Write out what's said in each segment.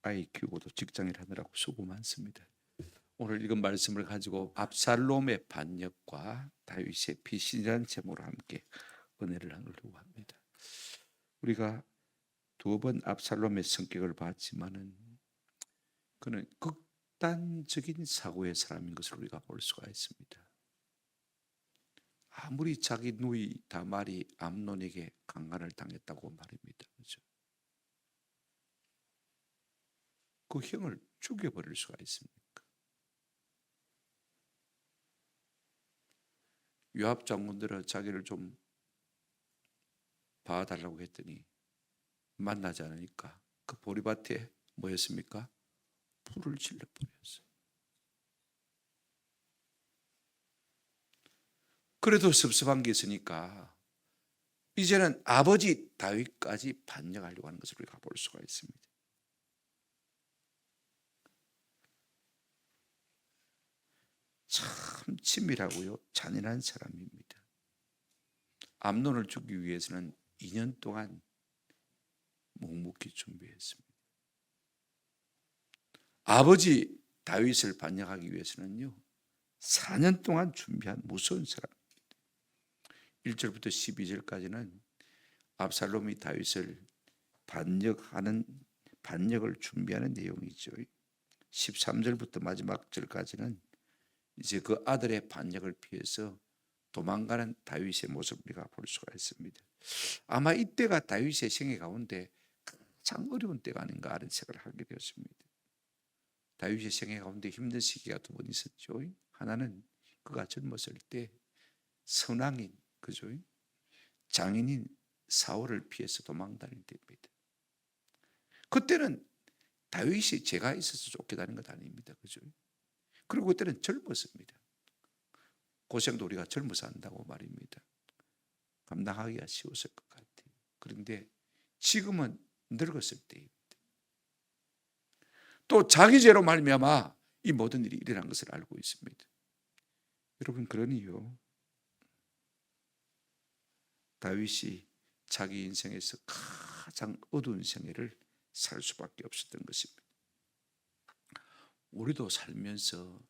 아이 키우고도 직장일 하느라고 수고 많습니다. 오늘 읽은 말씀을 가지고 압살롬의 반역과 다윗의 피신이라는 제목으로 함께 은혜를 나누려고 합니다. 우리가 두 번 압살롬의 성격을 봤지만은 그는 극단적인 사고의 사람인 것을 우리가 볼 수가 있습니다. 아무리 자기 누이 다말이 암논에게 강간을 당했다고 말입니다. 그렇죠? 그 형을 죽여버릴 수가 있습니까? 요압 장군들은 자기를 좀 봐달라고 했더니 만나지 않으니까 그 보리밭에 뭐였습니까? 불을 질러버렸어요. 그래도 섭섭한 게 있으니까 이제는 아버지 다윗까지 반역하려고 하는 것을 우리가 볼 수가 있습니다. 참 치밀하고요 잔인한 사람입니다. 암논을 죽이기 위해서는 2년 동안 묵묵히 준비했습니다. 아버지 다윗을 반역하기 위해서는요 4년 동안 준비한 무서운 사람. 1절부터 12절까지는 압살롬이 다윗을 반역을 준비하는 내용이죠. 13절부터 마지막 절까지는 이제 그 아들의 반역을 피해서 도망가는 다윗의 모습을 우리가 볼 수가 있습니다. 아마 이때가 다윗의 생애 가운데 가장 어려운 때가 아닌가 하는 생각을 하게 되었습니다. 다윗의 생애 가운데 힘든 시기가 두 번 있었죠. 하나는 그가 젊었을 때 선왕인 그죠? 장인인 사울을 피해서 도망다닐 때입니다. 그때는 다윗이 죄가 있어서 쫓겨다닌 것 아닙니다. 그죠? 그리고 그때는 젊었습니다. 고생도 우리가 젊어서 한다고 말입니다. 감당하기가 쉬웠을 것 같아요. 그런데 지금은 늙었을 때입니다. 또 자기 죄로 말미암아 이 모든 일이 일어난 것을 알고 있습니다. 여러분 그러니요 다윗이 자기 인생에서 가장 어두운 생애를 살 수밖에 없었던 것입니다. 우리도 살면서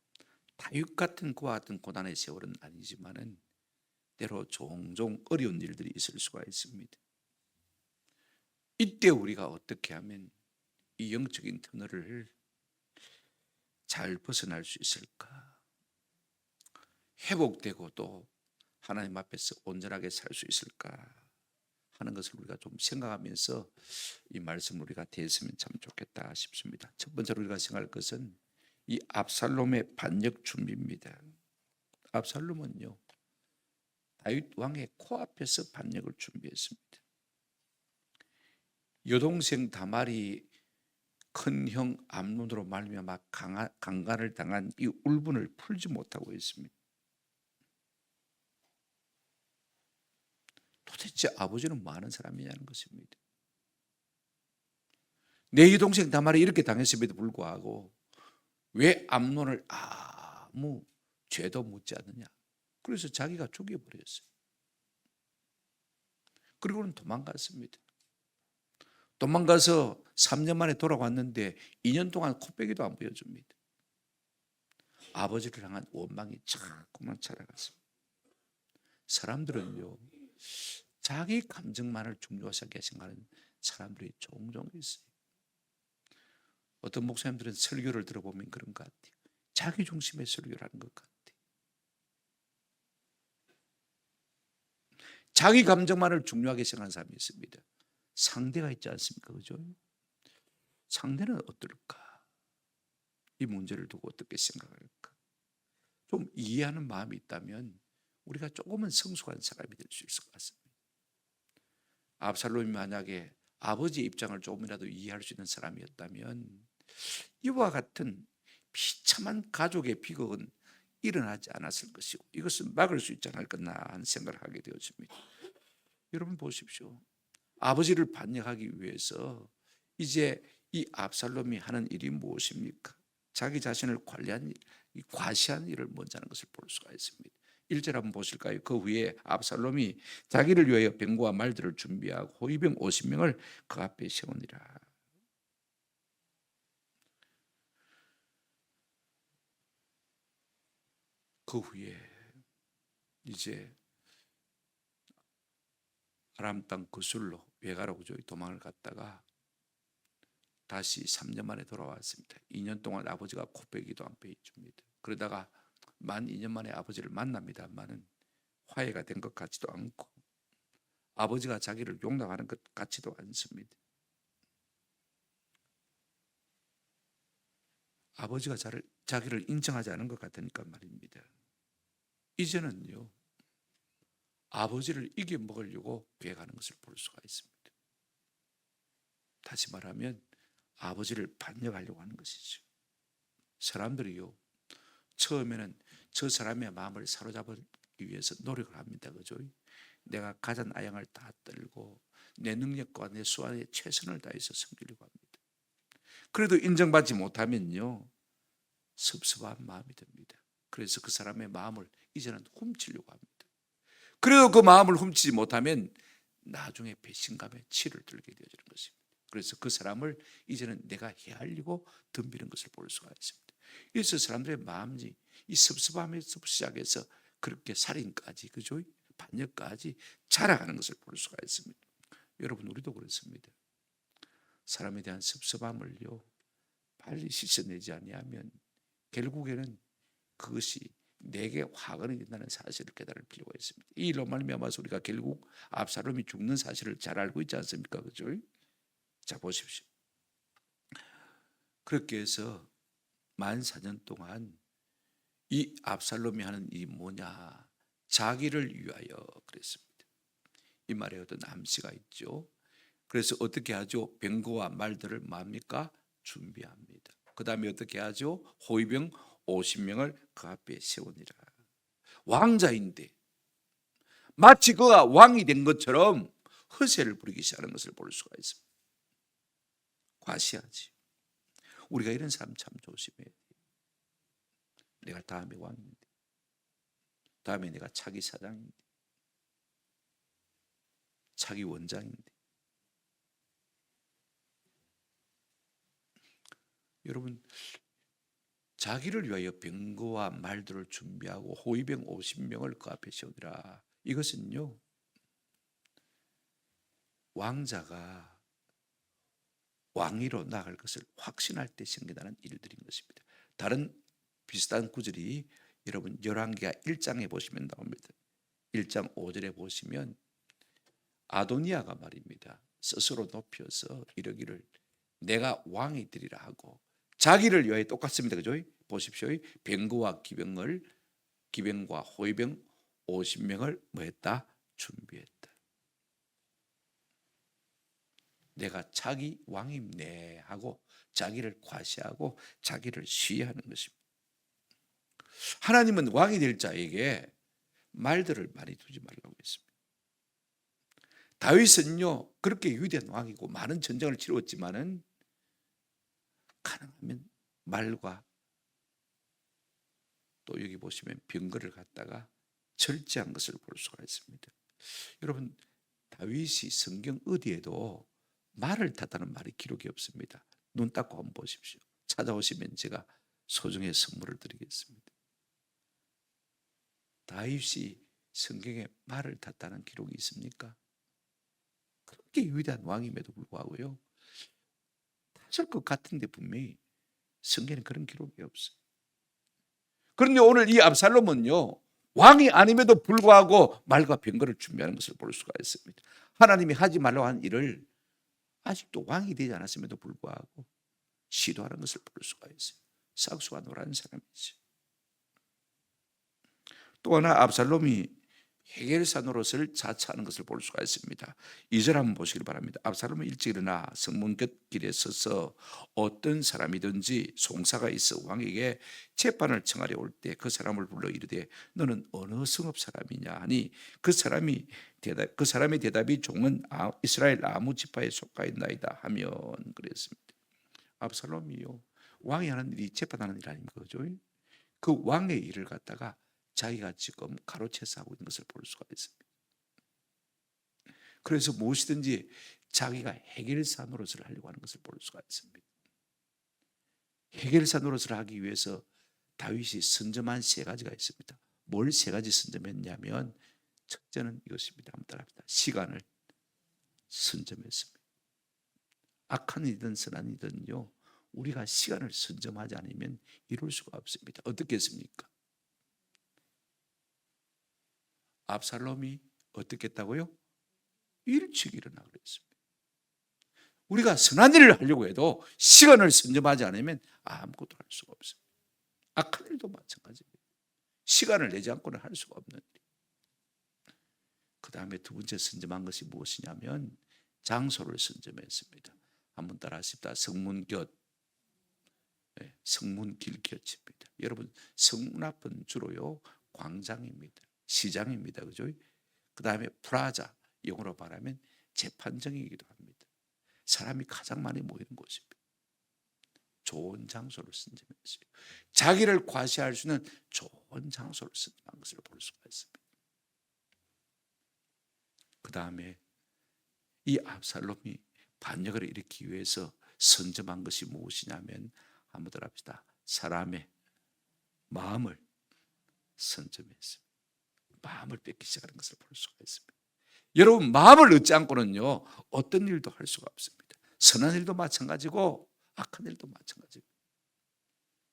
다윗 같은 그와 같은 고난의 세월은 아니지만은 때로 종종 어려운 일들이 있을 수가 있습니다. 이때 우리가 어떻게 하면 이 영적인 터널을 잘 벗어날 수 있을까? 회복되고 또 하나님 앞에서 온전하게 살 수 있을까 하는 것을 우리가 좀 생각하면서 이 말씀을 우리가 대했으면 참 좋겠다 싶습니다. 첫 번째로 우리가 생각할 것은 이 압살롬의 반역 준비입니다. 압살롬은요 다윗 왕의 코앞에서 반역을 준비했습니다. 여동생 다말이 큰형 암논으로 말미암아 강간을 당한 이 울분을 풀지 못하고 있습니다. 도대체 아버지는 뭐 하는 사람이냐는 것입니다. 내 여동생 다말이 이렇게 당했음에도 불구하고 왜 암논을 아무 죄도 묻지 않느냐. 그래서 자기가 죽여버렸어요. 그리고는 도망갔습니다. 도망가서 3년 만에 돌아왔는데 2년 동안 코빼기도 안 보여줍니다. 아버지를 향한 원망이 자꾸만 찾아갔습니다. 사람들은요 자기 감정만을 중요하게 생각하는 사람들이 종종 있어요. 어떤 목사님들은 설교를 들어보면 그런 것 같아요. 자기 중심의 설교를 하는 것 같아요. 자기 감정만을 중요하게 생각하는 사람이 있습니다. 상대가 있지 않습니까? 그죠? 상대는 어떨까? 이 문제를 두고 어떻게 생각할까? 좀 이해하는 마음이 있다면 우리가 조금은 성숙한 사람이 될 수 있을 것 같습니다. 압살롬이 만약에 아버지의 입장을 조금이라도 이해할 수 있는 사람이었다면 이와 같은 비참한 가족의 비극은 일어나지 않았을 것이고 이것은 막을 수 있지 않을까 하는 생각을 하게 되었습니다. 여러분 보십시오. 아버지를 반역하기 위해서 이제 이 압살롬이 하는 일이 무엇입니까? 자기 자신을 관리한 이 과시한 일을 먼저 하는 것을 볼 수가 있습니다. 1절 한번 보실까요? 그 후에 압살롬이 자기를 위하여 병거와 말들을 준비하고 호위병 50명을 그 앞에 세우니라. 그 후에 이제 아람 땅 그술로 외가로 그죠 도망을 갔다가 다시 3년 만에 돌아왔습니다. 2년 동안 아버지가 코빼기도 안 빼줍니다. 그러다가 만 2년 만에 아버지를 만납니다만은 화해가 된 것 같지도 않고 아버지가 자기를 용납하는 것 같지도 않습니다. 아버지가 자기를 인정하지 않은 것 같으니까 말입니다. 이제는요 아버지를 이겨 먹으려고 배가는 것을 볼 수가 있습니다. 다시 말하면 아버지를 반역하려고 하는 것이죠. 사람들이요 처음에는 저 사람의 마음을 사로잡기 위해서 노력을 합니다. 그죠? 내가 가진 아양을 다 떨고 내 능력과 내 수완에 최선을 다해서 섬기려고 합니다. 그래도 인정받지 못하면요 섭섭한 마음이 듭니다. 그래서 그 사람의 마음을 이제는 훔치려고 합니다. 그래도 그 마음을 훔치지 못하면 나중에 배신감에 치를 들게 되어지는 것입니다. 그래서 그 사람을 이제는 내가 헤아리고 덤비는 것을 볼 수가 있습니다. 그래서 사람들의 마음이 이 섭섭함에서 시작해서 그렇게 살인까지 그죠? 반역까지 자라가는 것을 볼 수가 있습니다. 여러분 우리도 그렇습니다. 사람에 대한 섭섭함을요 빨리 씻어내지 아니하면 결국에는 그것이 내게 화근이 된다는 사실을 깨달을 필요가 있습니다. 이 일로 말미암아서 우리가 결국 압살롬이 죽는 사실을 잘 알고 있지 않습니까? 그죠? 자 보십시오. 그렇게 해서 만 4년 동안 이 압살롬이 하는 일이 뭐냐? 자기를 위하여 그랬습니다. 이 말에 어떤 암시가 있죠. 그래서 어떻게 하죠? 병거와 말들을 뭡니까? 준비합니다. 그 다음에 어떻게 하죠? 호위병 50명을 그 앞에 세우니라. 왕자인데 마치 그가 왕이 된 것처럼 허세를 부리기 시작하는 것을 볼 수가 있습니다. 과시하지. 우리가 이런 사람 참 조심해야 돼요. 내가 다음에 왕인데, 다음에 내가 차기 사장인데, 차기 원장인데. 여러분 자기를 위하여 병거와 말들을 준비하고 호위병 50명을 그 앞에 세우니라. 이것은요 왕자가 왕위로 나갈 것을 확신할 때 생겨나는 일들인 것입니다. 다른 비슷한 구절이 여러분 열왕기하 1장에 보시면 나옵니다. 1장 5절에 보시면 아도니아가 말입니다. 스스로 높여서 이러기를 내가 왕이 되리라 하고 자기를 위하여 똑같습니다. 그죠? 보십시오. 병거와 기병과 호위병 50명을 뭐 했다? 준비했다. 내가 자기 왕임네 하고 자기를 과시하고 자기를 시해하는 것입니다. 하나님은 왕이 될 자에게 말들을 많이 두지 말라고 했습니다. 다윗은요 그렇게 위대한 왕이고 많은 전쟁을 치루었지만은 가능하면 말과 또 여기 보시면 병거를 갖다가 절제한 것을 볼 수가 있습니다. 여러분 다윗이 성경 어디에도 말을 탔다는 말이 기록이 없습니다. 눈 닦고 한번 보십시오. 찾아오시면 제가 소중의 선물을 드리겠습니다. 다윗이 성경에 말을 탔다는 기록이 있습니까? 그렇게 위대한 왕임에도 불구하고요. 탔을 것 같은데 분명히 성경에 그런 기록이 없어요. 그런데 오늘 이 압살롬은요. 왕이 아님에도 불구하고 말과 병거를 준비하는 것을 볼 수가 있습니다. 하나님이 하지 말라고 한 일을 아직도 왕이 되지 않았음에도 불구하고 시도하는 것을 볼 수가 있어요. 싹수가 노란 사람이지. 또 하나 압살롬이 해겔사 노릇을 자처하는 것을 볼 수가 있습니다. 2절 한번 보시길 바랍니다. 압살롬은 일찍 일어나 성문곁 길에 서서 어떤 사람이든지 송사가 있어 왕에게 재판을 청하려 올 때 그 사람을 불러 이르되 너는 어느 성읍 사람이냐 하니 그 사람의 대답이 종은 이스라엘 아무 지파에 속하였나이다 하면 그랬습니다. 압살롬이요 왕이 하는 일이 재판하는 일 아닙니까? 그죠? 그 왕의 일을 갖다가 자기가 지금 가로채서 하고 있는 것을 볼 수가 있습니다. 그래서 무엇이든지 자기가 해결사 노릇을 하려고 하는 것을 볼 수가 있습니다. 해결사 노릇을 하기 위해서 다윗이 선점한 세 가지가 있습니다. 뭘 세 가지 선점했냐면 첫째는 이것입니다. 한번 따라합니다. 시간을 선점했습니다. 악한 일이든 선한 일이든요, 우리가 시간을 선점하지 않으면 이룰 수가 없습니다. 어떻게 했습니까? 압살롬이 어떻게 했다고요? 일찍 일어나 그랬습니다. 우리가 선한 일을 하려고 해도 시간을 선점하지 않으면 아무것도 할 수가 없습니다. 악한 일도 마찬가지입니다. 시간을 내지 않고는 할 수가 없는 일. 그 다음에 두 번째 선점한 것이 무엇이냐면 장소를 선점했습니다. 한번 따라하십시다. 성문곁, 성문길곁입니다. 여러분, 성문 앞은 주로요 광장입니다. 시장입니다. 그죠? 그 다음에 프라자, 영어로 말하면 재판정이기도 합니다. 사람이 가장 많이 모이는 곳입니다. 좋은 장소를 선점했어요. 자기를 과시할 수 있는 좋은 장소를 선점한 것을 볼 수가 있습니다. 그 다음에 이 압살롬이 반역을 일으키기 위해서 선점한 것이 무엇이냐면, 한번 더 합시다. 사람의 마음을 선점했습니다. 마음을 뺏기 시작하는 것을 볼 수가 있습니다. 여러분, 마음을 얻지 않고는요 어떤 일도 할 수가 없습니다. 선한 일도 마찬가지고 악한 일도 마찬가지입니다.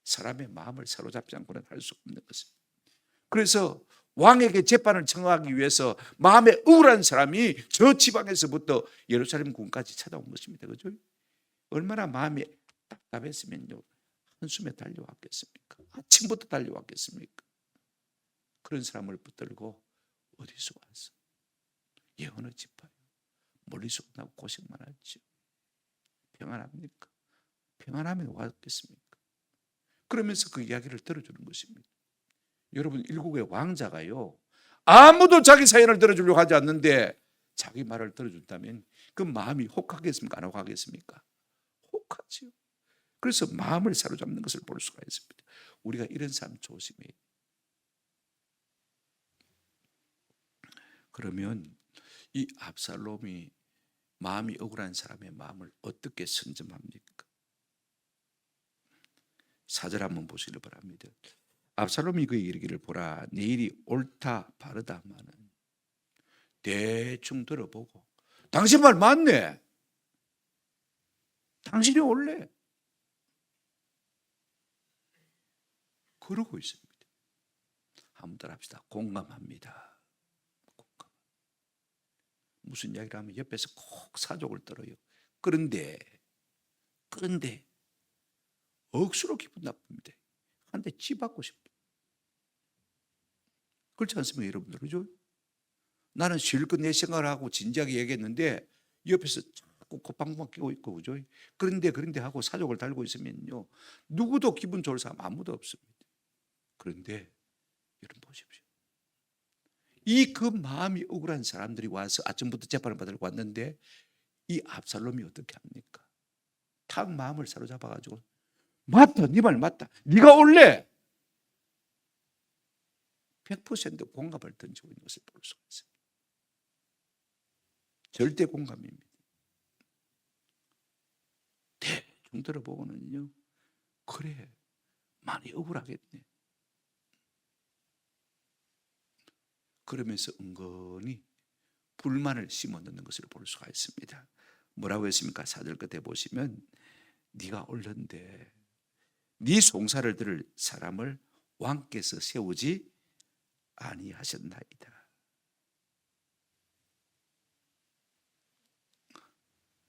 사람의 마음을 사로잡지 않고는 할 수 없는 것입니다. 그래서 왕에게 재판을 청하기 위해서 마음에 우울한 사람이 저 지방에서부터 예루살렘 궁까지 찾아온 것입니다. 그죠? 얼마나 마음이 답답했으면요 한숨에 달려왔겠습니까? 아침부터 달려왔겠습니까? 그런 사람을 붙들고 어디서 왔어? 얘 어느 집파요? 멀리서 온다고 고생만 하지. 평안합니까? 평안하면 왔겠습니까? 그러면서 그 이야기를 들어주는 것입니다. 여러분, 일국의 왕자가요 아무도 자기 사연을 들어주려고 하지 않는데 자기 말을 들어준다면 그 마음이 혹하겠습니까? 안 혹하겠습니까? 혹하지요. 그래서 마음을 사로잡는 것을 볼 수가 있습니다. 우리가 이런 사람 조심해야 돼요. 그러면 이 압살롬이 마음이 억울한 사람의 마음을 어떻게 선점합니까? 4절 한번 보시길 바랍니다. 압살롬이 그에게 이르기를, 보라, 내 일이 옳다 바르다마는 대충 들어보고, 당신 말 맞네, 당신이 옳네, 그러고 있습니다. 한번 따라합시다. 공감합니다. 공감. 무슨 이야기를 하면 옆에서 꼭 사족을 떨어요. 그런데 억수로 기분 나쁩니다. 한 대 찌받고 싶어. 그렇지 않습니까, 여러분들? 그죠? 나는 실컷 내 생각을 하고 진지하게 얘기했는데 옆에서 자꾸 콧방구만 끼고 있고, 그죠? 그런데 하고 사족을 달고 있으면요 누구도 기분 좋을 사람 아무도 없습니다. 그런데 여러분 보십시오. 이 그 마음이 억울한 사람들이 와서 아침부터 재판을 받으러 왔는데 이 압살롬이 어떻게 합니까? 탁 마음을 사로잡아가지고, 맞다, 네 말 맞다, 네가 옳래, 100% 공감을 던지고 있는 것을 볼 수가 있습니다. 절대 공감입니다. 대충 들어보고는요, 그래, 많이 억울하겠네. 그러면서 은근히 불만을 심어 넣는 것을 볼 수가 있습니다. 뭐라고 했습니까? 4절 끝에 보시면, 네가 옳은데 네 송사를 들을 사람을 왕께서 세우지 아니하셨나이다.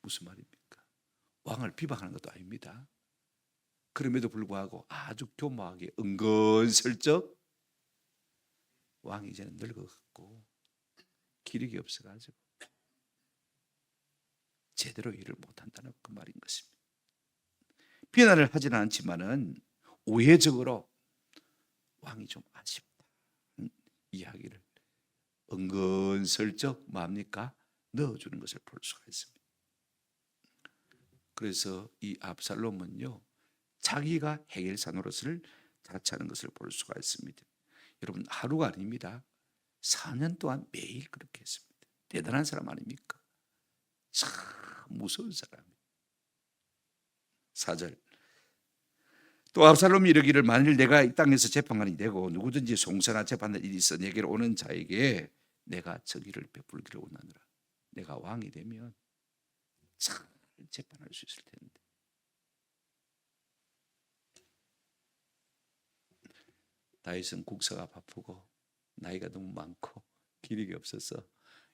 무슨 말입니까? 왕을 비방하는 것도 아닙니다. 그럼에도 불구하고 아주 교묘하게 은근슬쩍, 왕이 이제는 늙어갖고 기력이 없어가지고 제대로 일을 못한다는 그 말인 것입니다. 비난을 하지는 않지만은 우회적으로 왕이 좀 아쉽다 이야기를 은근슬쩍 뭡니까? 넣어주는 것을 볼 수가 있습니다. 그래서 이 압살롬은요 자기가 해결사 노릇을 자처하는 것을 볼 수가 있습니다. 여러분, 하루가 아닙니다. 4년 동안 매일 그렇게 했습니다. 대단한 사람 아닙니까? 참 무서운 사람이에요. 4절, 또 압살롬이 이르기를 만일 내가 이 땅에서 재판관이 되고 누구든지 송사나 재판할 일이 있어 내게로 오는 자에게 내가 저기를 베풀기를 원하노라. 내가 왕이 되면 잘 재판할 수 있을 텐데. 다윗은 국사가 바쁘고 나이가 너무 많고 기력이 없어서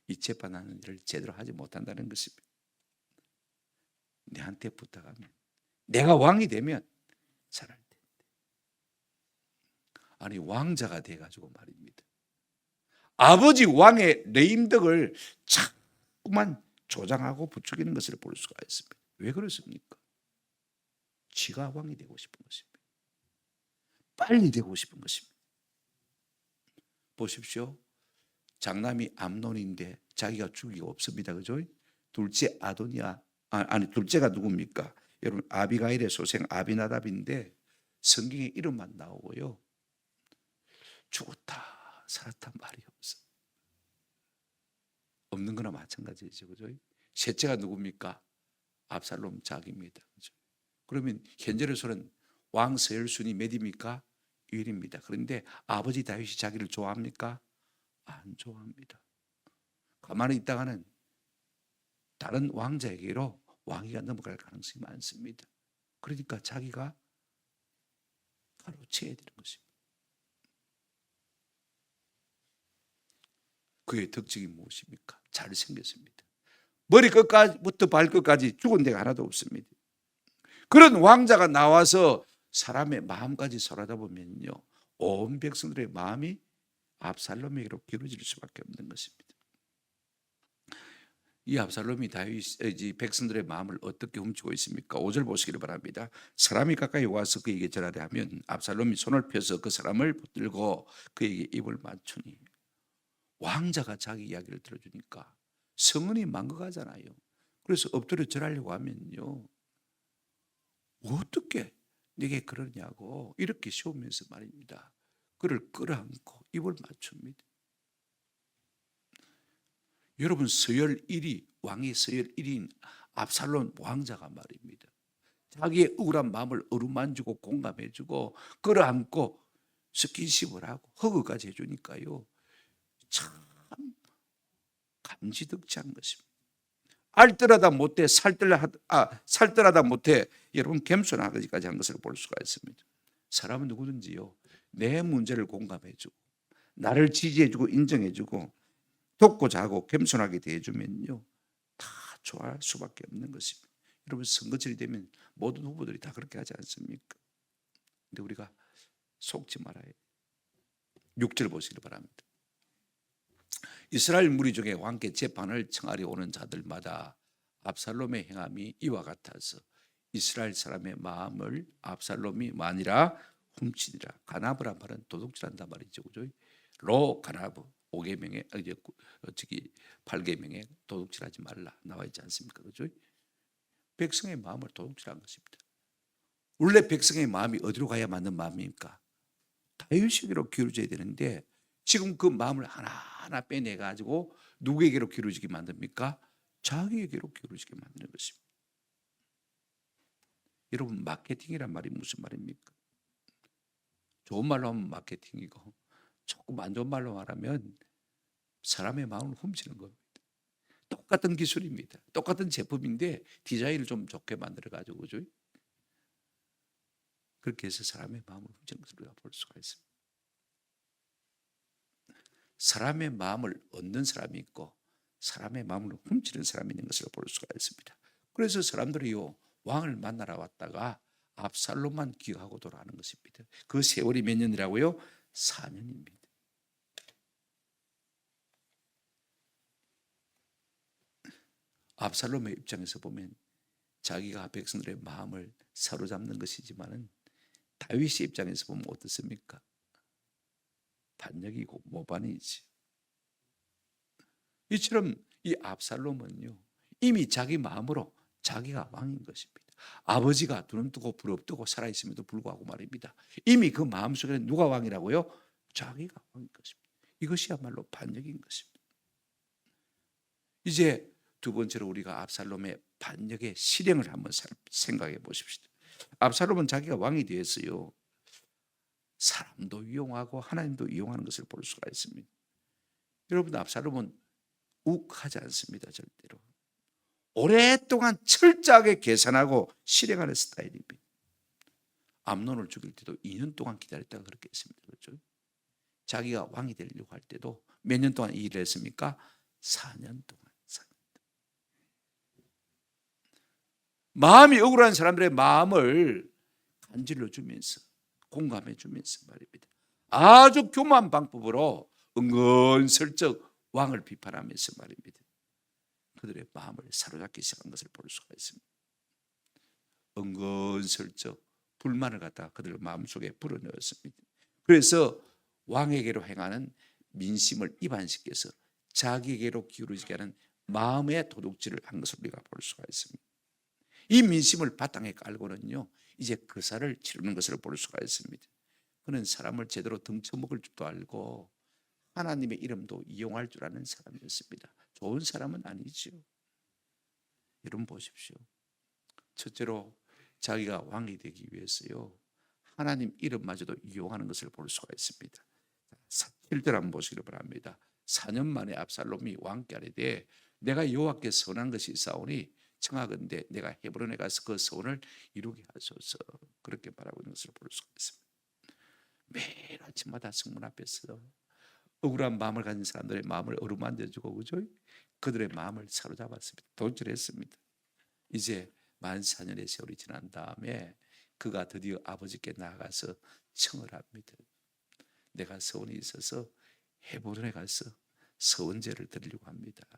이 재판하는 일을 제대로 하지 못한다는 것입니다. 내한테 부탁하면 내가 왕이 되면 잘할 텐데. 아니 왕자가 돼가지고 말입니다. 아버지 왕의 레임덕을 자꾸만 조장하고 부추기는 것을 볼 수가 있습니다. 왜 그렇습니까? 지가 왕이 되고 싶은 것입니다. 빨리 되고 싶은 것입니다. 보십시오. 장남이 암논인데 자기가 죽이가 없습니다. 그죠? 둘째 아도니아, 아니 둘째가 누굽니까? 여러분 아비가일의 소생 아비나답인데 성경에 이름만 나오고요. 죽었다 살았다 말이 없어. 없는 거나 마찬가지죠. 그죠? 셋째가 누굽니까? 압살롬 자기입니다. 그죠? 그러면 현재로서는 왕 서열순위 몇입니까? 1입니다. 그런데 아버지 다윗이 자기를 좋아합니까? 안 좋아합니다. 가만히 있다가는 다른 왕자에게로 왕위가 넘어갈 가능성이 많습니다. 그러니까 자기가 가로채야 되는 것입니다. 그의 덕적이 무엇입니까? 잘생겼습니다. 머리 끝까지부터 발끝까지 죽은 데가 하나도 없습니다. 그런 왕자가 나와서 사람의 마음까지 사로잡으면요, 온 백성들의 마음이 압살롬에게로 기울어질 수밖에 없는 것입니다. 이 압살롬이 다윗 백성들의 마음을 어떻게 훔치고 있습니까? 5절 보시기를 바랍니다. 사람이 가까이 와서 그에게 절하려 하면 압살롬이 손을 펴서 그 사람을 붙들고 그에게 입을 맞추니. 왕자가 자기 이야기를 들어주니까 성은이 망각하잖아요. 그래서 엎드려 절하려고 하면요, 어떻게 내게 그러냐고 이렇게 쉬우면서 말입니다. 그를 끌어안고 입을 맞춥니다. 여러분 서열 1위 왕의 서열 1위인 압살롬 왕자가 말입니다. 자기의 억울한 마음을 어루만지고 공감해주고 끌어안고 스킨십을 하고 허그까지 해주니까요, 참 감지덕지한 것입니다. 알뜰하다 못해 살뜰하다 못해 여러분 겸손하기까지 한 것을 볼 수가 있습니다. 사람은 누구든지요, 내 문제를 공감해주고 나를 지지해주고 인정해주고 돕고 자고 겸손하게 대해주면요, 다 좋아할 수밖에 없는 것입니다. 여러분 선거철이 되면 모든 후보들이 다 그렇게 하지 않습니까? 근데 우리가 속지 말아야 해요. 6절 보시기 바랍니다. 이스라엘 무리 중에 왕께 재판을 청하려 오는 자들마다 압살롬의 행함이 이와 같아서 이스라엘 사람의 마음을 압살롬이 만이라 훔치니라. 가나브란 말은 도둑질한단 말이죠. 그죠? 로 가나브 5계명에 저기 8계명에 도둑질하지 말라 나와 있지 않습니까? 그죠? 백성의 마음을 도둑질한 것입니다. 원래 백성의 마음이 어디로 가야 맞는 마음입니까? 다윗에게로 기울어져야 되는데 지금 그 마음을 하나하나 빼내가지고 누구에게로 기울어지게 만듭니까? 자기에게로 기울어지게 만드는 것입니다. 여러분 마케팅이란 말이 무슨 말입니까? 좋은 말로 하면 마케팅이고 조금 안 좋은 말로 말하면 사람의 마음을 훔치는 겁니다. 똑같은 기술입니다. 똑같은 제품인데 디자인을 좀 좋게 만들어가지고 그죠? 그렇게 해서 사람의 마음을 훔치는 것을 우리가 볼 수가 있습니다. 사람의 마음을 얻는 사람이 있고 사람의 마음을 훔치는 사람이 있는 것을 볼 수가 있습니다. 그래서 사람들이요, 왕을 만나러 왔다가 압살롬만 기억하고 돌아가는 것입니다. 그 세월이 몇 년이라고요? 4년입니다. 압살롬의 입장에서 보면 자기가 백성들의 마음을 사로잡는 것이지만은 다윗의 입장에서 보면 어떻습니까? 반역이고 모반이지. 이처럼 이 압살롬은요, 이미 자기 마음으로 자기가 왕인 것입니다. 아버지가 두름뜨고 부릅뜨고 살아있음에도 불구하고 말입니다. 이미 그 마음속에는 누가 왕이라고요? 자기가 왕인 것입니다. 이것이야말로 반역인 것입니다. 이제 두 번째로 우리가 압살롬의 반역의 실행을 한번 생각해 보십시다. 압살롬은 자기가 왕이 되었어요. 사람도 이용하고 하나님도 이용하는 것을 볼 수가 있습니다. 여러분, 압살롬은 욱하지 않습니다. 절대로. 오랫동안 철저하게 계산하고 실행하는 스타일입니다. 암논을 죽일 때도 2년 동안 기다렸다가 그렇게 했습니다. 그렇죠? 자기가 왕이 되려고 할 때도 몇 년 동안 이 일을 했습니까? 4년 동안. 마음이 억울한 사람들의 마음을 간질러 주면서 공감해 주면서 말입니다. 아주 교만한 방법으로 은근슬쩍 왕을 비판하면서 말입니다. 그들의 마음을 사로잡기 시작한 것을 볼 수가 있습니다. 은근슬쩍 불만을 갖다가 그들 마음속에 불어넣었습니다. 그래서 왕에게로 행하는 민심을 이반시켜서 자기에게로 기울어지게 하는 마음의 도둑질을 한 것을 우리가 볼 수가 있습니다. 이 민심을 바탕에 깔고는요, 이제 그사를 치르는 것을 볼 수가 있습니다. 그는 사람을 제대로 등쳐먹을 줄도 알고 하나님의 이름도 이용할 줄 아는 사람이었습니다. 좋은 사람은 아니죠. 여러분 보십시오. 첫째로 자기가 왕이 되기 위해서요, 하나님 이름마저도 이용하는 것을 볼 수가 있습니다. 7절 한번 보시기를 바랍니다. 4년 만에 압살롬이 왕께 아뢰되 내가 여호와께 선한 것이 있사오니 청하건대 내가 헤브론에 가서 그 소원을 이루게 하소서. 그렇게 바라고 있는 것을 볼 수가 있습니다. 매일 아침마다 성문 앞에서 억울한 마음을 가진 사람들의 마음을 어루만져주고, 그죠? 그들의 마음을 사로잡았습니다. 도출했습니다. 이제 만 4년의 세월이 지난 다음에 그가 드디어 아버지께 나아가서 청을 합니다. 내가 소원이 있어서 헤브론에 가서 서원제를 드리려고 합니다.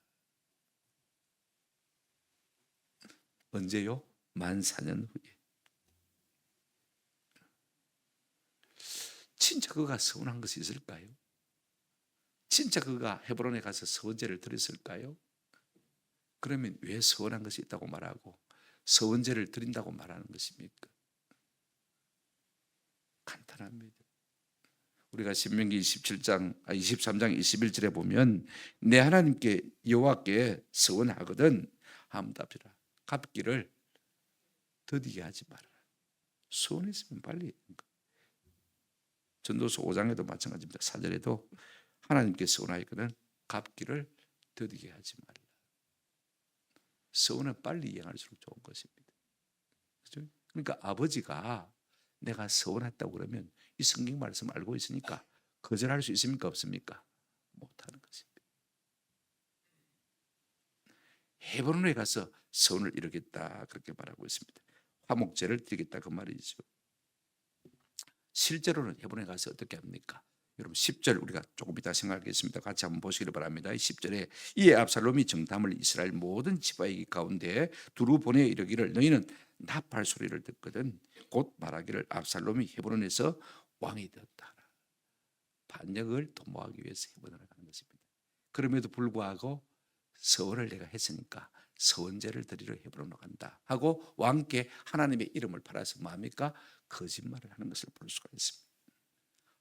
언제요? 만 4년 후에. 진짜 그가 서원한 것이 있을까요? 진짜 그가 헤브론에 가서 서원제를 드렸을까요? 그러면 왜 서원한 것이 있다고 말하고 서원제를 드린다고 말하는 것입니까? 간단합니다. 우리가 신명기 23장 21절에 보면 내 하나님께 여호와께 서원하거든 함답시라. 갚기를 더디게 하지 말아라. 서원했으면 빨리. 전도서 5장에도 마찬가지입니다. 4절에도 하나님께 서원하였거든 갚기를 더디게 하지 말라. 서원은 빨리 이행할수록 좋은 것입니다. 그렇죠? 그러니까 아버지가 내가 서원했다고 그러면 이 성경 말씀 알고 있으니까 거절할 수 있습니까? 없습니까? 못하는 것입니다. 헤브론에 가서 서원을 이루겠다 그렇게 말하고 있습니다. 화목제를 드리겠다 그 말이죠. 실제로는 헤브론에 가서 어떻게 합니까? 여러분 10절 우리가 조금 이따 생각하겠습니다. 같이 한번 보시기를 바랍니다. 10절에 이에 압살롬이 정탐을 이스라엘 모든 지파의 가운데 두루 보내 이르기를 너희는 나팔 소리를 듣거든 곧 말하기를 압살롬이 헤브론에서 왕이 되었다. 반역을 도모하기 위해서 헤브론에 가는 것입니다. 그럼에도 불구하고 서원을 내가 했으니까 서원제를 드리러 헤브론으로 간다 하고 왕께 하나님의 이름을 팔아서 뭡니까? 거짓말을 하는 것을 볼 수가 있습니다.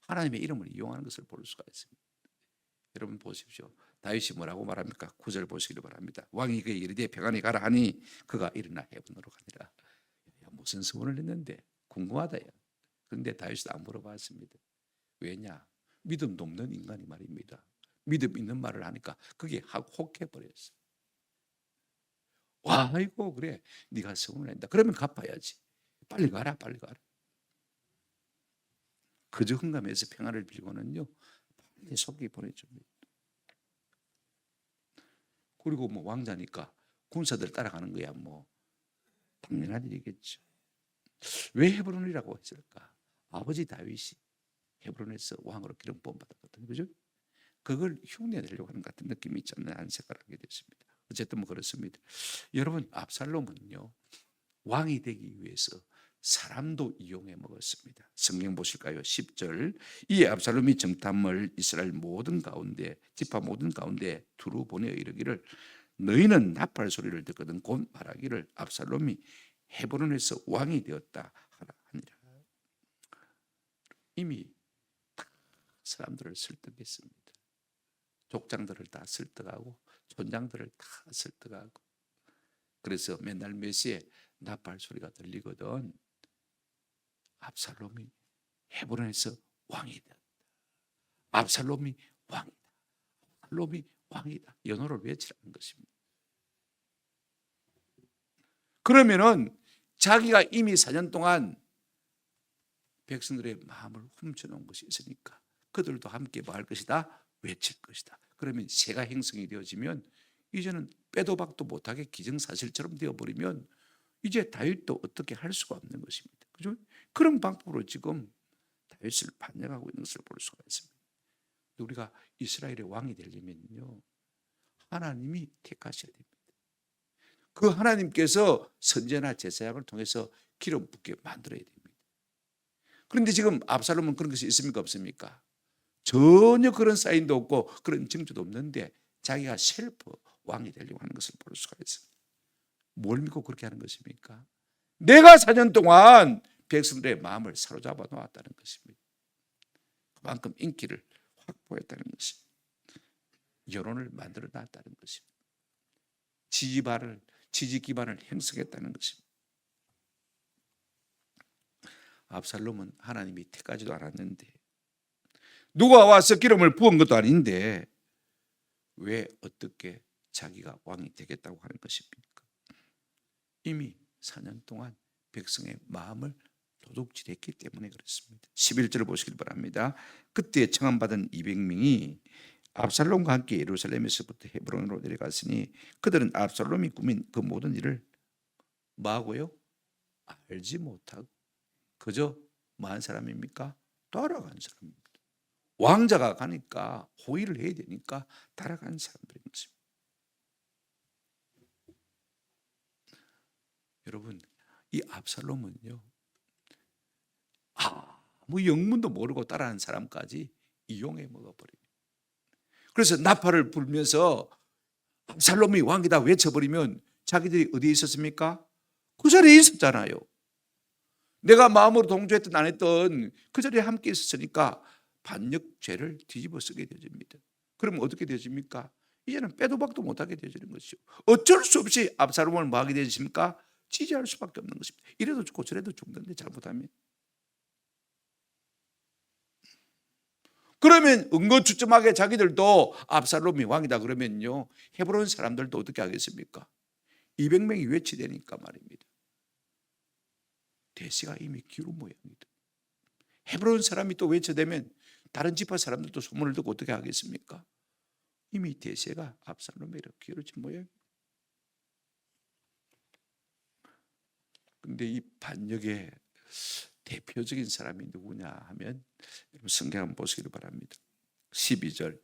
하나님의 이름을 이용하는 것을 볼 수가 있습니다. 여러분 보십시오. 다윗이 뭐라고 말합니까? 9절 보시기를 바랍니다. 왕이 그에게 이르되 평안히 가라 하니 그가 일어나 헤브론으로 가니라. 야, 무슨 소원을 했는데 궁금하다. 그런데 다윗이 안 물어봤습니다. 왜냐? 믿음도 없는 인간이 말입니다. 믿음 있는 말을 하니까 그게 혹해버렸어요. 와, 아이고 그래 네가 소원을 한다. 그러면 갚아야지. 빨리 가라 빨리 가라. 그저 흥감해서 평안을 빌고는요 빨리 속이 보내줍니다. 그리고 뭐 왕자니까 군사들 따라가는 거야 뭐 당연한 일이겠죠. 왜 헤브론이라고 했을까? 아버지 다윗이 헤브론에서 왕으로 기름 부음 받았거든요. 그죠? 그걸 흉내내려고 하는 같은 느낌이 있지 않나 하는 생각을 하게 됐습니다. 어쨌든 뭐 그렇습니다. 여러분 압살롬은요 왕이 되기 위해서 사람도 이용해 먹었습니다. 성경 보실까요? 10절 이에 압살롬이 정탐을 이스라엘 모든 가운데 지파 모든 가운데 두루 보내어 이르기를 너희는 나팔 소리를 듣거든 곧 말하기를 압살롬이 헤브론에서 왕이 되었다 하라 하니라. 이미 사람들을 설득했습니다. 족장들을 다 설득하고 촌장들을 다 설득하고 그래서 맨날 몇 시에 나팔 소리가 들리거든 압살롬이 헤브론에서 왕이 되었다. 압살롬이 왕이다. 압살롬이 왕이다. 연호를 외치라는 것입니다. 그러면은 자기가 이미 4년 동안 백성들의 마음을 훔쳐놓은 것이 있으니까 그들도 함께 뭐 할 것이다? 외칠 것이다. 그러면 새가 형성이 되어지면 이제는 빼도 박도 못하게 기정사실처럼 되어버리면 이제 다윗도 어떻게 할 수가 없는 것입니다. 그죠? 그런 방법으로 지금 다윗을 반역하고 있는 것을 볼 수가 있습니다. 우리가 이스라엘의 왕이 되려면요, 하나님이 택하셔야 됩니다. 그 하나님께서 선제나 제사장을 통해서 기름 붓게 만들어야 됩니다. 그런데 지금 압살롬은 그런 것이 있습니까? 없습니까? 전혀 그런 사인도 없고 그런 증조도 없는데 자기가 셀프 왕이 되려고 하는 것을 볼 수가 있습니다. 뭘 믿고 그렇게 하는 것입니까? 내가 4년 동안 백성들의 마음을 사로잡아 놓았다는 것입니다. 그만큼 인기를 확보했다는 것입니다. 여론을 만들어 놨다는 것입니다. 지지 기반을 형성했다는 것입니다. 압살롬은 하나님이 택하지도 않았는데 누가 와서 기름을 부은 것도 아닌데 왜 어떻게 자기가 왕이 되겠다고 하는 것입니까? 이미 4년 동안 백성의 마음을 도둑질했기 때문에 그렇습니다. 11절을 보시길 바랍니다. 그때 청함받은 200명이 압살롬과 함께 예루살렘에서부터 헤브론으로 내려갔으니 그들은 압살롬이 꾸민 그 모든 일을 뭐하고요? 알지 못하고 그저 뭐한 사람입니까? 따라간 사람입니다. 왕자가 가니까 호의를 해야 되니까 따라간 사람들인 것입니다. 여러분, 이 압살롬은요, 아무 영문도 모르고 따라하는 사람까지 이용해 먹어버립니다. 그래서 나팔을 불면서 압살롬이 왕이다 외쳐버리면 자기들이 어디에 있었습니까? 그 자리에 있었잖아요. 내가 마음으로 동조했든 안 했든 그 자리에 함께 있었으니까 반역죄를 뒤집어 쓰게 되어집니다. 그러면 어떻게 되어집니까? 이제는 빼도 박도 못하게 되어지는 것이죠. 어쩔 수 없이 압살롬을 뭐 하게 되십니까? 지지할 수밖에 없는 것입니다. 이래도 죽고 저래도 죽는데 잘못하면. 그러면 응거추첨하게 자기들도 압살롬이 왕이다 그러면요, 헤브론 사람들도 어떻게 하겠습니까? 200명이 외치되니까 말입니다. 대세가 이미 기울은 모양이다. 헤브론 사람이 또 외쳐대면 다른 지파 사람들도 소문을 듣고 어떻게 하겠습니까? 이미 대세가 압살롬에 이렇게 기울어진 모양입니다. 그런데 이 반역의 대표적인 사람이 누구냐 하면 성경 한번 보시기를 바랍니다. 12절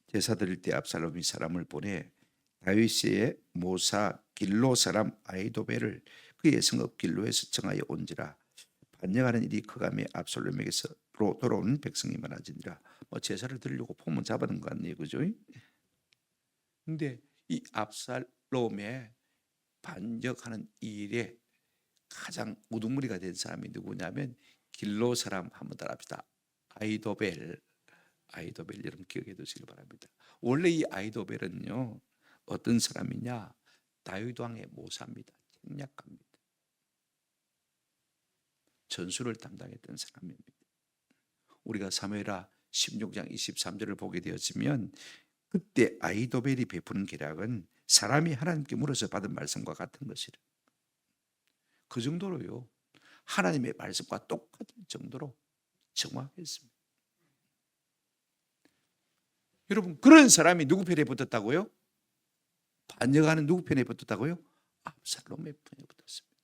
제사 드릴 때 압살롬이 사람을 보내 다윗의 모사 길로 사람 아히도벨을 그의 성읍 길로에서 청하여 온지라. 반역하는 일이 커가며 압살롬에게서 돌아오는 백성이 많아지니라. 뭐 제사를 드리려고 포문 잡아놓은 거 아니에요, 그죠? 근데 이 압살롬의 반역하는 일에 가장 우두머리가 된 사람이 누구냐면 길로 사람, 한번 따라합시다. 아히도벨 여러분 기억해 두시길 바랍니다. 원래 이 아히도벨은요 어떤 사람이냐? 다윗 왕의 모사입니다. 책략가입니다. 전술을 담당했던 사람입니다. 우리가 사무엘하 16장 23절을 보게 되었으면 그때 아히도벨이 베푸는 계략은 사람이 하나님께 물어서 받은 말씀과 같은 것이라. 그 정도로요, 하나님의 말씀과 똑같은 정도로 정확했습니다. 여러분, 그런 사람이 누구 편에 붙었다고요? 반역하는 누구 편에 붙었다고요? 압살롬의 편에 붙었습니다.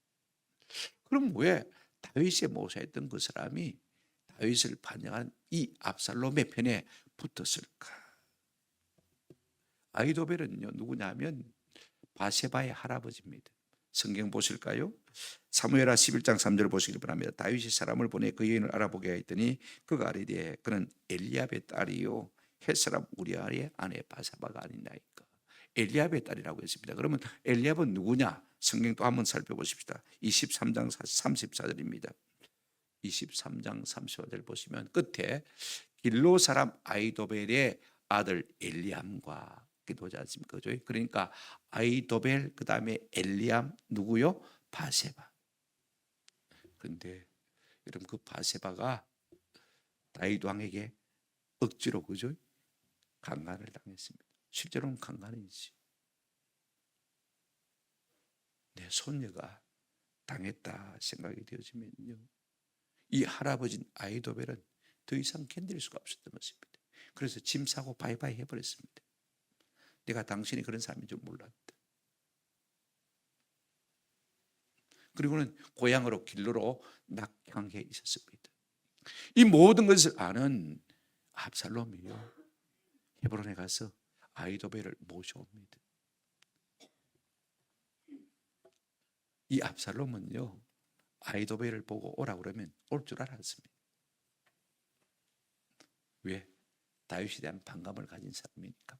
그럼 왜 다윗의 모사였던 그 사람이 다윗을 반역한 이 압살롬의 편에 붙었을까? 아히도벨은요 누구냐면 바세바의 할아버지입니다. 성경 보실까요? 사무엘하 11장 3절 보시길 바랍니다. 다윗이 사람을 보내 그 여인을 알아보게 했더니 그가 아뢰되 그는 엘리압의 딸이요 헷 사람 우리아의 아내 바세바가 아니나이까. 엘리압의 딸이라고 했습니다. 그러면 엘리압은 누구냐? 성경 또 한번 살펴보십시다. 23장 34절입니다. 23장 34절 보시면 끝에 길로 사람 아히도벨의 아들 엘리암과 기도하지 않습니까? 그러니까 아히도벨 그 다음에 엘리암 누구요? 바세바. 그런데 여러분 그 바세바가 다윗 왕에게 억지로 그죠? 강간을 당했습니다. 실제로는 강간이지. 내 손녀가 당했다 생각이 되어지면요, 이 할아버진 아이도벨은 더 이상 견딜 수가 없었던 것입니다. 그래서 짐 싸고 바이바이 해버렸습니다. 내가 당신이 그런 사람인 줄 몰랐다. 그리고는 고향으로 길로로 낙향해 있었습니다. 이 모든 것을 아는 압살롬이요, 헤브론에 가서 아이도벨을 모셔옵니다. 이 압살롬은요, 아이도벨을 보고 오라 그러면 올 줄 알았습니다. 왜? 다윗에 대한 반감을 가진 사람이니까.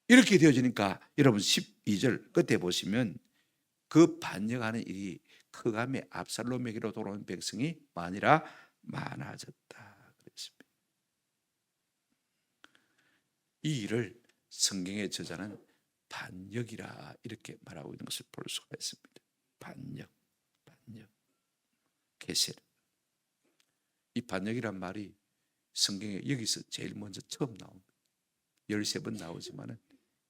이렇게 되어지니까 여러분 12절 끝에 보시면 그 반역하는 일이 크감에 압살롬에게로 돌아온 백성이 아니라 많아졌다 그랬습니다. 이 일을 성경의 저자는 반역이라 이렇게 말하고 있는 것을 볼 수가 있습니다. 반역, 게셀. 이 반역이란 말이 성경에 여기서 제일 먼저 처음 나옵니다. 13번 나오지만은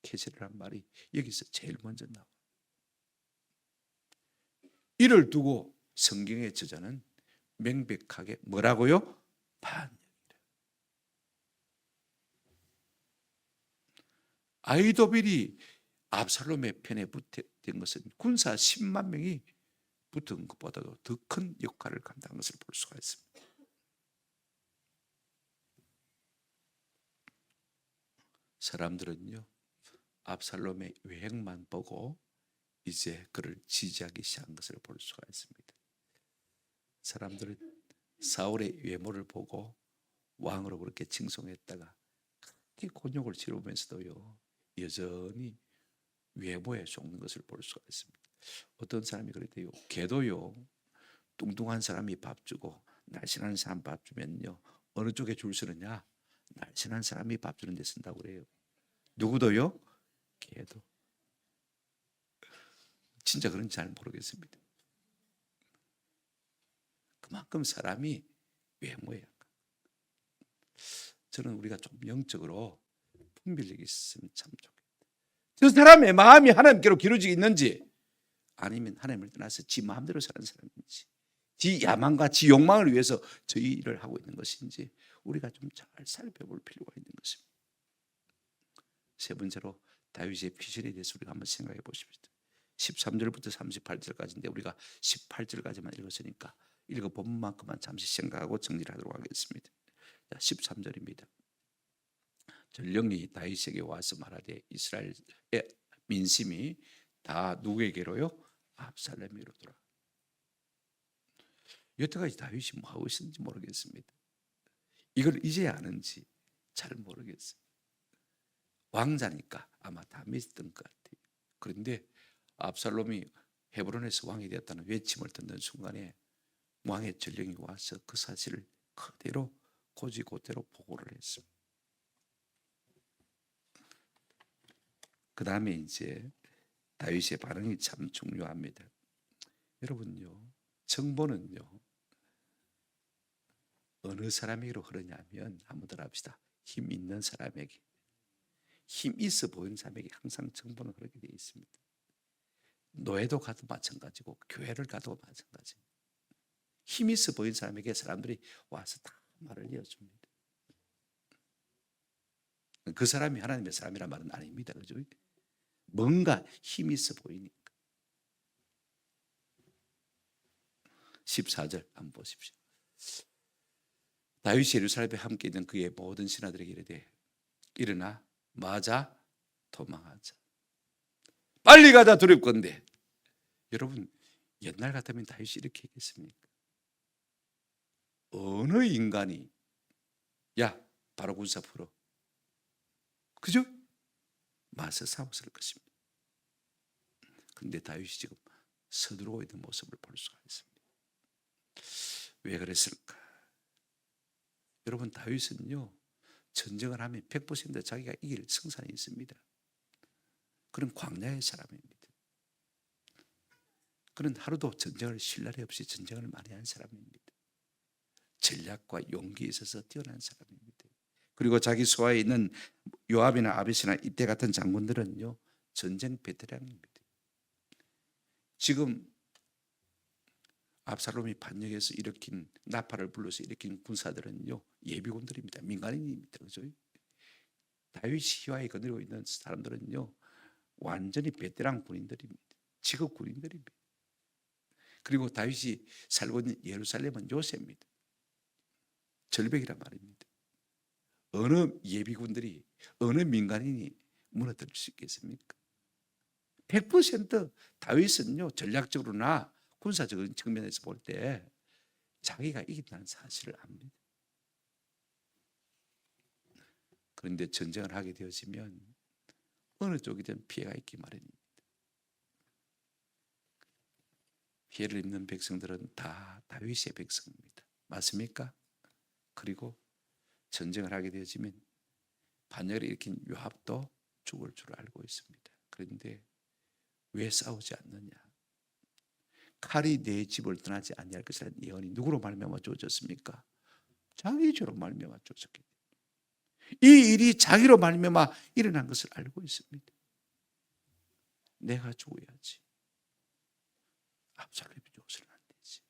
게셀이란 말이 여기서 제일 먼저 나와요. 이를 두고 성경의 저자는 명백하게 뭐라고요? 반역이라. 아이도벨이 압살롬의 편에 붙은 것은 군사 10만 명이 붙은 것보다도 더 큰 역할을 감당한 것을 볼 수가 있습니다. 사람들은요, 압살롬의 외행만 보고 이제 그를 지지하기 시작한 것을 볼 수가 있습니다. 사람들은 사울의 외모를 보고 왕으로 그렇게 칭송했다가 크게 곤욕을 치르면서도요, 여전히 외모에 속는 것을 볼 수가 있습니다. 어떤 사람이 그랬대요. 개도요, 뚱뚱한 사람이 밥 주고 날씬한 사람 밥 주면요, 어느 쪽에 줄 서느냐? 날씬한 사람이 밥 주는 데 쓴다고 그래요. 누구도요? 개도. 진짜 그런지 잘 모르겠습니다. 그만큼 사람이 외모에 약한. 저는 우리가 좀 영적으로 분별력이 있으면 참 좋겠다. 저 사람의 마음이 하나님께로 기울어지고 있는지, 아니면 하나님을 떠나서 지 마음대로 사는 사람인지, 지 야망과 지 욕망을 위해서 저 일을 하고 있는 것인지 우리가 좀 잘 살펴볼 필요가 있는 것입니다. 세 번째로 다윗의 피실에 대해서 우리가 한번 생각해 보십시다. 13절부터 38절까지인데 우리가 18절까지만 읽었으니까 읽어본 만큼만 잠시 생각하고 정리를 하도록 하겠습니다. 13절입니다. 전령이 다윗에게 와서 말하되 이스라엘의 민심이 다 누구에게로요? 압살롬에게로 돌아. 여태까지 다윗이 뭐 하고 있었는지 모르겠습니다. 이걸 이제 아는지 잘 모르겠어요. 왕자니까 아마 다 믿었던 것 같아요. 그런데 압살롬이 헤브론에서 왕이 되었다는 외침을 듣는 순간에 왕의 전령이 와서 그 사실을 그대로 고지고대로 보고를 했습니다. 그 다음에 이제 다윗의 반응이 참 중요합니다. 여러분요, 정보는요 어느 사람에게로 흐르냐면 한번 더 합시다. 힘 있는 사람에게, 힘 있어 보이는 사람에게 항상 정보는 흐르게 되어 있습니다. 노예도 가도 마찬가지고 교회를 가도 마찬가지입니다. 힘 있어 보이는 사람에게 사람들이 와서 다 말을 이어줍니다. 그 사람이 하나님의 사람이란 말은 아닙니다. 그죠? 뭔가 힘 있어 보이니까. 14절 한번 보십시오. 다윗이 예루살렘에 함께 있는 그의 모든 신하들에게 이르되 일어나 마자 도망하자. 빨리 가자 두렵건대. 여러분 옛날 같으면 다윗이 이렇게 했겠습니까? 어느 인간이 야 바로 군사 풀어, 그죠? 맞서 싸웠을 것입니다. 그런데 다윗이 지금 서두르고 있는 모습을 볼 수가 있습니다. 왜 그랬을까? 여러분 다윗은요 전쟁을 하면 100% 자기가 이길 승산이 있습니다. 그런 광야의 사람입니다. 그는 하루도 전쟁을 신랄이 없이 전쟁을 많이 한 사람입니다. 전략과 용기에 있어서 뛰어난 사람입니다. 그리고 자기 소하에 있는 요압이나 아비스나 이때 같은 장군들은요, 전쟁 베테랑입니다. 지금 압살롬이 반역해서 일으킨, 나팔을 불러서 일으킨 군사들은요, 예비군들입니다. 민간인입니다. 그죠? 다윗 시와에 거느리고 있는 사람들은요, 완전히 베테랑 군인들입니다. 직업 군인들입니다. 그리고 다윗이 살고 있는 예루살렘은 요새입니다. 절벽이란 말입니다. 어느 예비군들이, 어느 민간인이 무너뜨릴 수 있겠습니까? 100% 다윗은요, 전략적으로나 군사적인 측면에서 볼 때 자기가 이긴다는 사실을 압니다. 그런데 전쟁을 하게 되어지면 어느 쪽이든 피해가 있기 마련입니다. 피해를 입는 백성들은 다 다윗의 백성입니다. 맞습니까? 그리고 전쟁을 하게 되어지면 반역을 일으킨 요압도 죽을 줄 알고 있습니다. 그런데 왜 싸우지 않느냐? 칼이 내 집을 떠나지 아니할 것이라는 예언이 누구로 말미암아 주어졌습니까? 자기 죄로 말미암아 주어졌기 때문에 이 일이 자기로 말미암아 일어난 것을 알고 있습니다. 내가 죽어야지. 압살롬이 죽어서는 안 되지.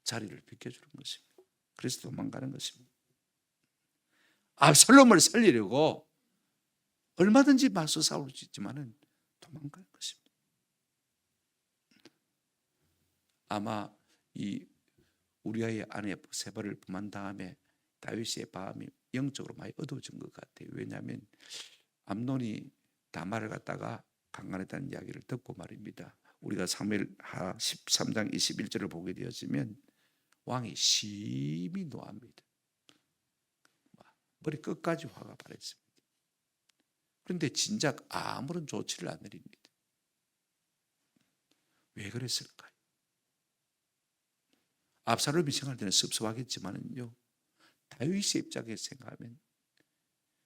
자리를 비켜주는 것입니다. 그래서 도망가는 것입니다. 압살롬을 살리려고 얼마든지 맞서 싸울 수 있지만은 도망가는 것입니다. 아마 이 우리아의 아내 바세바를 범한 다음에 다윗의 마음이 영적으로 많이 어두워진 것 같아요. 왜냐하면 암논이 다말을 갖다가 강간했다는 이야기를 듣고 말입니다. 우리가 사무엘하 13장 21절을 보게 되었으면 왕이 심히 노합니다. 머리 끝까지 화가 발했습니다. 그런데 진작 아무런 조치를 안 내립니다. 왜 그랬을까요? 압살롬이 생각할 때는 섭섭하겠지만은요, 다윗의 입장에서 생각하면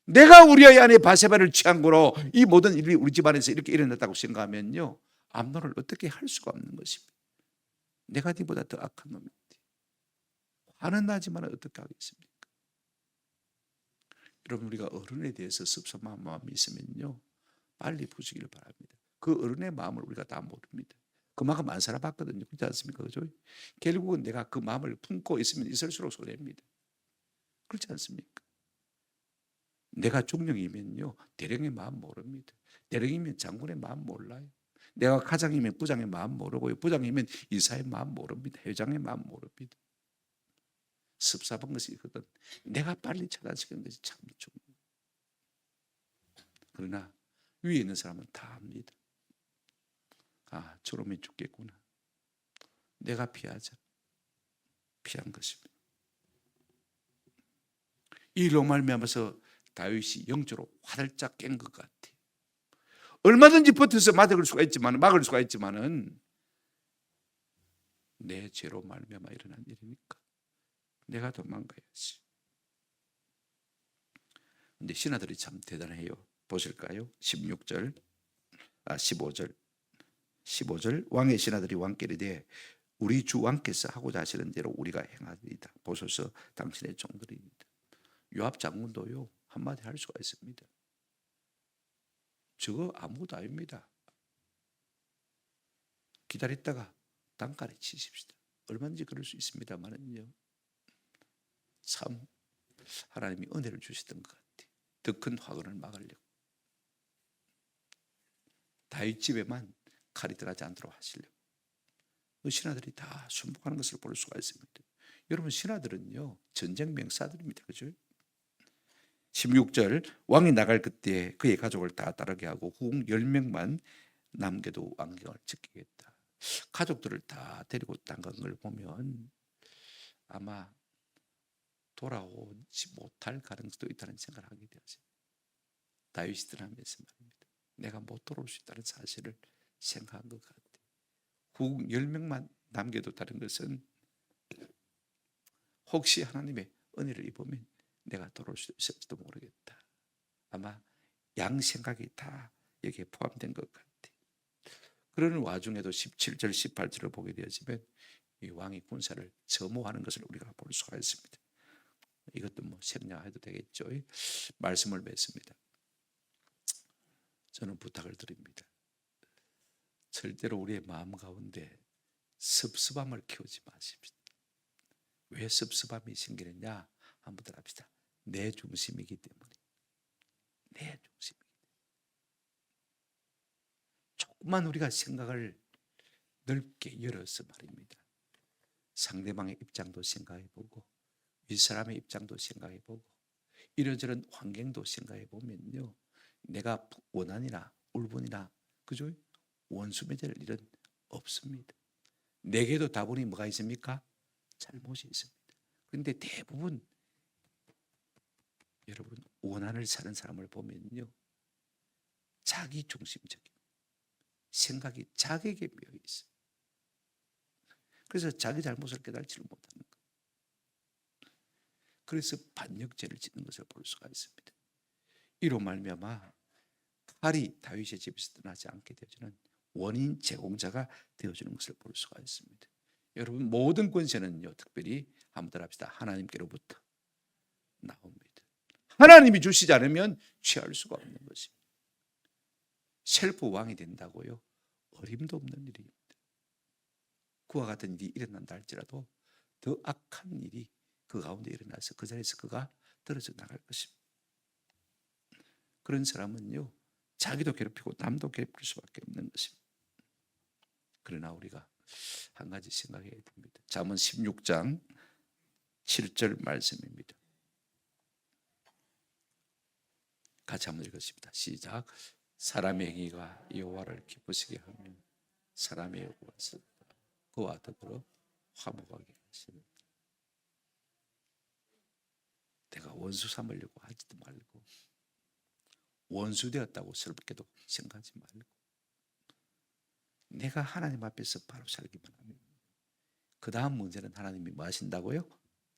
내가 우리아의 아내 바세바를 취한 거로 이 모든 일이 우리 집안에서 이렇게 일어났다고 생각하면요, 암논을 어떻게 할 수가 없는 것입니다. 내가 네보다 더 악한 놈인데 화는 나지만 어떻게 하겠습니까? 여러분, 우리가 어른에 대해서 섭섭한 마음이 있으면요, 빨리 부수기를 바랍니다. 그 어른의 마음을 우리가 다 모릅니다. 그만큼 안 살아봤거든요. 그렇지 않습니까? 그죠? 결국은 내가 그 마음을 품고 있으면 있을수록 손해입니다. 그렇지 않습니까? 내가 중령이면요, 대령의 마음 모릅니다. 대령이면 장군의 마음 몰라요. 내가 가장이면 부장의 마음 모르고요, 부장이면 이사의 마음 모릅니다. 회장의 마음 모릅니다. 섭섭한 것이 있거든. 내가 빨리 차단시키는 것이 참 중요해요. 그러나 위에 있는 사람은 다 압니다. 아, 저놈이 죽겠구나. 내가 피하자. 피한 것입니다. 이 일로 말미암아서 다윗이 영적으로 화들짝 깬 것 같아요. 얼마든지 버텨서 막을 수가 있지만은 내 죄로 말미암아 일어난 일이니까 내가 도망가야지. 근데 신하들이 참 대단해요. 보실까요? 15절 왕의 신하들이 왕께 이르되 우리 주 왕께서 하고자 하시는 대로 우리가 행하리이다. 보소서 당신의 종들입니다. 요압 장군도요, 한마디 할 수가 있습니다. 저거 아무것도 아닙니다. 기다렸다가 단가를 치십시다. 얼마든지 그럴 수 있습니다만은요, 참 하나님이 은혜를 주시던 것 같아요. 더 큰 화근을 막으려고 다윗 집에만 칼이 들어가지 않도록 하시려고 그 신하들이 다 순복하는 것을 볼 수가 있습니다. 여러분, 신하들은요, 전쟁 명사들입니다. 그죠? 16절 왕이 나갈 그때 그의 가족을 다 따르게 하고 후궁 10명만 남겨도 왕경을 지키겠다. 가족들을 다 데리고 나간 걸 보면 아마 돌아오지 못할 가능성도 있다는 생각을 하게 되었어요. 다윗이 드러나면서 말입니다. 내가 못 돌아올 수 있다는 사실을 생각한 것 같아요. 후궁 10명만 남겨뒀다는 것은 혹시 하나님의 은혜를 입으면 내가 돌아올 수 있을지도 모르겠다. 아마 양 생각이 다 여기에 포함된 것 같아요. 그러는 와중에도 17절 18절을 보게 되어지면 이 왕이 군사를 점호하는 것을 우리가 볼 수가 있습니다. 이것도 뭐 생략해도 되겠죠. 말씀을 맺습니다. 저는 부탁을 드립니다. 절대로 우리의 마음 가운데 섭섭함을 키우지 마십시오. 왜 섭섭함이 생기느냐? 한번 합시다. 내 중심이기 때문에. 내 중심이기 때문에. 조금만 우리가 생각을 넓게 열어서 말입니다. 상대방의 입장도 생각해보고 윗사람의 입장도 생각해보고 이런저런 환경도 생각해보면요, 내가 원한이나 울분이나 그죠? 원수 맺을 일은 없습니다. 내게도 다분히 뭐가 있습니까? 잘못이 있습니다. 그런데 대부분 여러분 원한을 사는 사람을 보면요, 자기 중심적인 생각이 자기에게 매여 있어요. 그래서 자기 잘못을 깨닫지를 못하는 거예요. 그래서 반역죄를 짓는 것을 볼 수가 있습니다. 이로 말미암아 칼이 다윗의 집에서 떠나지 않게 되어지는 원인 제공자가 되어주는 것을 볼 수가 있습니다. 여러분 모든 권세는요, 특별히 한번 합시다. 하나님께로부터 나옵니다. 하나님이 주시지 않으면 취할 수가 없는 것입니다. 셀프 왕이 된다고요? 어림도 없는 일입니다. 그와 같은 일이 일어난다 할지라도 더 악한 일이 그 가운데 일어나서 그 자리에서 그가 떨어져 나갈 것입니다. 그런 사람은요, 자기도 괴롭히고 남도 괴롭힐 수밖에 없는 것입니다. 그러나 우리가 한 가지 생각해야 됩니다. 잠언 16장 7절 말씀입니다. 같이 한번 읽었습니다. 시작. 사람의 행위가 여호와를 기쁘시게 하면 사람의 여호와서 그와 더불어 화목하게 하시는. 내가 원수 삼으려고 하지도 말고 원수 되었다고 슬프게도 생각하지 말고 내가 하나님 앞에서 바로 살기만 하면 그 다음 문제는 하나님이 뭐 하신다고요?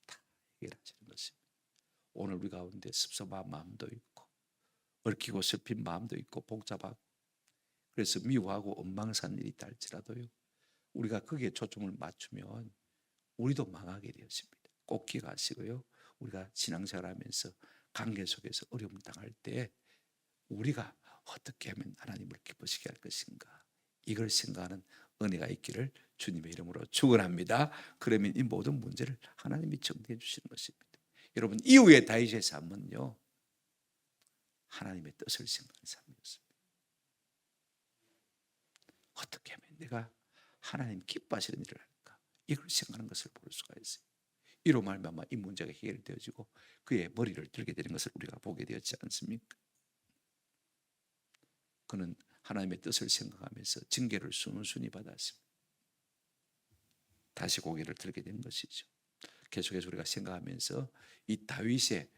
다 해결하시는 것입니다. 오늘 우리 가운데 섭섭한 마음도 있고 얽히고 슬픈 마음도 있고 복잡하고 그래서 미워하고 원망스러운 일이 있다 할지라도요, 우리가 거기에 초점을 맞추면 우리도 망하게 되었습니다. 꼭 기억하시고요, 우리가 신앙생활 하면서 관계 속에서 어려움을 당할 때 우리가 어떻게 하면 하나님을 기쁘시게 할 것인가, 이걸 생각하는 은혜가 있기를 주님의 이름으로 축원합니다. 그러면 이 모든 문제를 하나님이 정리해 주시는 것입니다. 여러분 이후에 다윗의 삶은요, 하나님의 뜻을 생각하는 삶이었습니다. 어떻게 하면 내가 하나님 기뻐하시는 일을 할까, 이걸 생각하는 것을 볼 수가 있어요. 이로 말미암아 이 문제가 해결되어지고 그의 머리를 들게 되는 것을 우리가 보게 되었지 않습니까? 그는 하나님의 뜻을 생각하면서 징계를 순순히 받았습니다. 다시 고개를 들게 된 것이죠. 계속해서 우리가 생각하면서 이 다윗의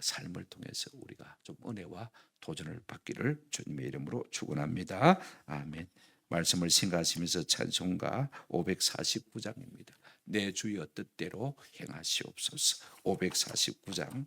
삶을 통해서 우리가 좀 은혜와 도전을 받기를 주님의 이름으로 축원합니다. 아멘. 말씀을 생각하시면서 찬송가 549장입니다. 내 주의 뜻대로 행하시옵소서. 549장